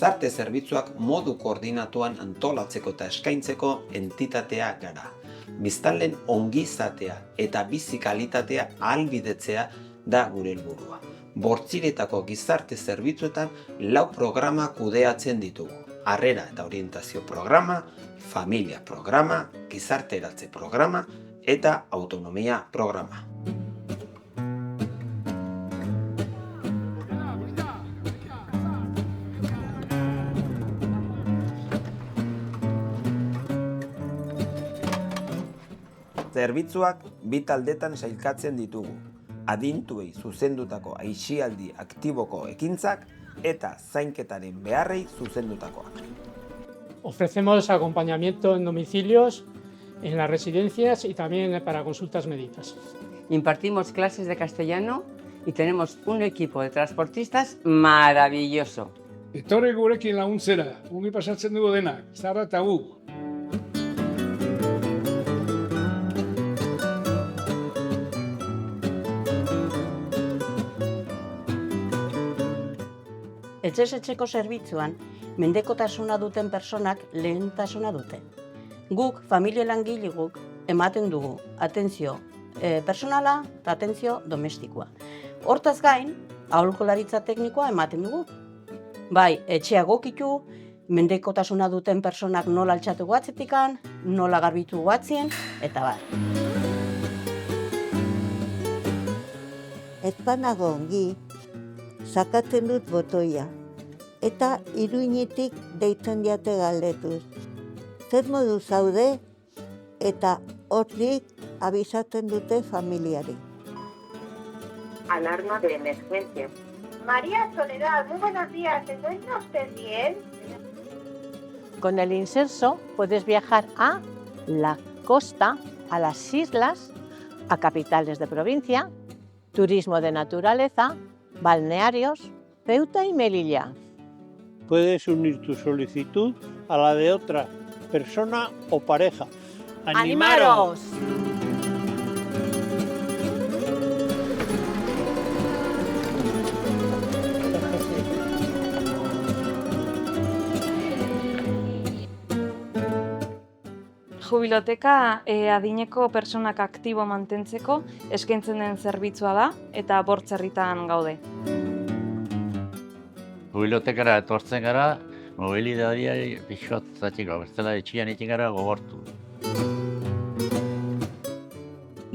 gizarte zerbitzuak modu koordinatuan antolatzeko eta eskaintzeko entitatea gara. Biztanleen ongizatea eta bizi kalitatea ahalbidetzea da gure helburua. Bortziretako gizarte zerbitzuetan 4 programa kudeatzen ditugu. Harrera eta orientazio programa, familia programa, gizarteratze programa eta autonomia programa. Zerbitzuak 2 taldetan sailkatzen ditugu. Adintuei zuzendutako aisialdi aktiboko ekintzak eta zainketaren beharrei zuzendutakoak. Ofrecemos acompañamiento en domicilios, en las residencias y también para consultas médicas. Impartimos clases de castellano y tenemos un equipo de transportistas maravilloso. Etorri gurekin laguntzera, ongi pasatzen dugu denak, Zara eta gu. Etxez-etxeko zerbitzuan, mendekotasuna duten personak lehentasuna dute. Guk, familia langilek ematen dugu atentzio personala eta atentzio domestikoa. Hortaz gain, aholkularitza teknikoa ematen dugu. Bai, etxea gokitu, mendekotasuna duten personak nola altxatu guatzetikan, nola garbitu guatzien, eta bar. Ez banago ongi, sakatzen dut botoia, eta iruinetik deitzen diate galdetuz. Zer modu zaude, eta hortik abisatzen dute familiari. Alarma de emergencia. María Soledad, muy buenos días, ¿se encuentra usted bien? Con el Inserso puedes viajar a la costa, a las islas, a capitales de provincia, turismo de naturaleza, balnearios, Ceuta y Melilla. Puedes unir tu solicitud a la de otra persona o pareja. ¡Animaros! Jubiloteka adineko personak aktibo mantentzeko eskaintzen den zerbitzua da eta Bortzerritan gaude. Jubilotekara etortzen gara, mobilidadia pixot zatiko, bestela etxian ikin gara gogortu.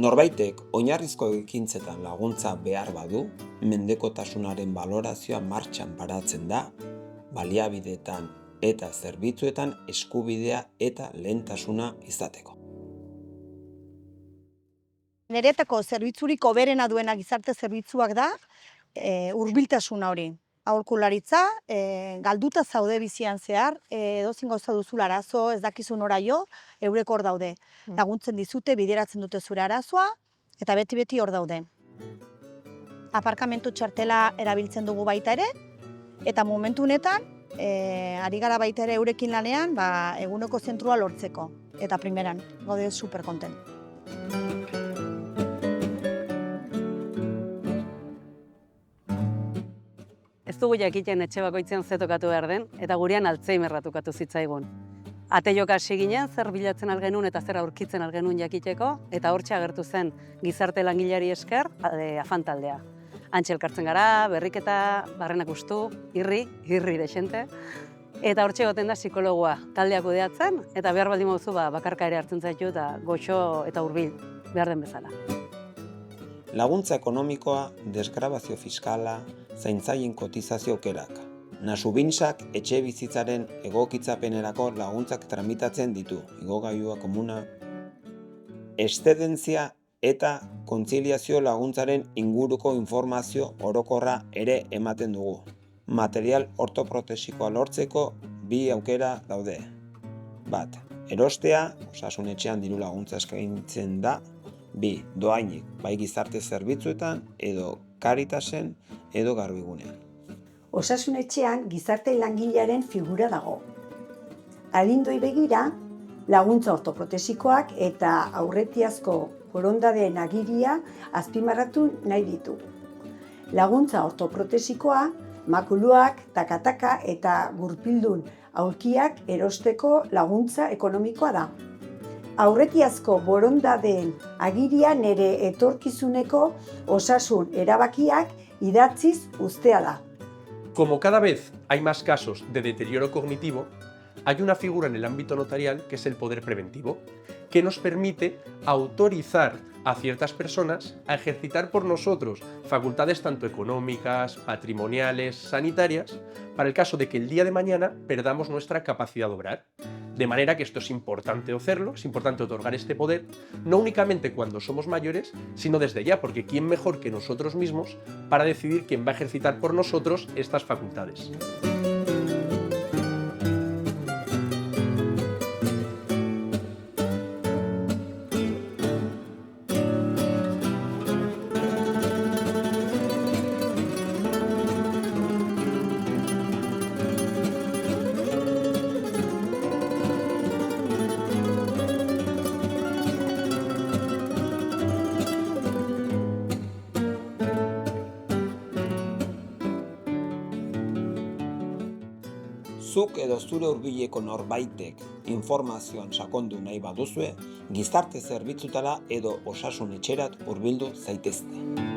Norbaitek oinarrizko ekintzetan laguntza behar badu, mendekotasunaren balorazioa martxan paratzen da, baliabideetan eta zerbitzuetan eskubidea eta lehentasuna izateko. Niretzako zerbitzurik hoberena duena gizarte zerbitzuak da hurbiltasuna hori. Aholkularitza, galduta zaude bizian zehar, edozein gauza duzula arazo, ez dakizu nora jo, eurek hor daude. Laguntzen dizute, bideratzen dute zure arazoa, eta beti hor daude. Aparkamentu txartela erabiltzen dugu baita ere, eta momentu honetan, ari gara baita ere eurekin lanean, eguneko zentrua lortzeko. Eta primeran, gaude super kontent. Ez dugu jakiten etxe bakoitzean ze tokatu behar den, eta gurean Alzheimerra tokatu zitzaigun. Ate joka hasi ginen, zer bilatzen algenun eta zer aurkitzen algenun jakiteko, eta hortxe agertu zen gizarte langilari esker afantaldea. Antxe elkartzen gara, berriketa, barrenak ustu, irri desente, eta hortxe goten da psikologoa taldeak kudeatzen, eta behar baldin mauzu bakarka ere hartzen zaitu eta goxo eta hurbil behar den bezala. Laguntza ekonomikoa, desgrabazio fiskala, zaintzaien kotizazio aukerak. Nasubinsak etxe bizitzaren egokitzapenerako laguntzak tramitatzen ditu, igogailua komuna. Eszedentzia eta kontziliazio laguntzaren inguruko informazio orokorra ere ematen dugu. Material ortoprotesikoa lortzeko 2 aukera daude. Bat, erostea, osasun etxean diru laguntza eskaintzen da. 2, dohainik, bai gizarte zerbitzuetan, edo Caritasen, edo Garbigunean. Osasun etxean gizarte langilearen figura dago. Adinduei begira, laguntza ortoprotesikoak eta aurretiazko borondadeen agiria azpimarratu nahi ditu. Laguntza ortoprotesikoa makuluak, takataka eta gurpildun aulkiak erosteko laguntza ekonomikoa da. Aurretiazko borondadeen agiria nere etorkizuneko osasun erabakiak idatziz ustea da. Como cada vez hay más casos de deterioro cognitivo, hay una figura en el ámbito notarial que es el poder preventivo, que nos permite autorizar a ciertas personas a ejercitar por nosotros facultades tanto económicas, patrimoniales, sanitarias, para el caso de que el día de mañana perdamos nuestra capacidad de obrar. De manera que esto es importante hacerlo, es importante otorgar este poder, no únicamente cuando somos mayores, sino desde ya, porque ¿quién mejor que nosotros mismos para decidir quién va a ejercitar por nosotros estas facultades? Zuk edo zure hurbileko norbaitek informazioan sakondu nahi baduzue, gizarte zerbitzutara edo osasun etxerat hurbildu zaitezte.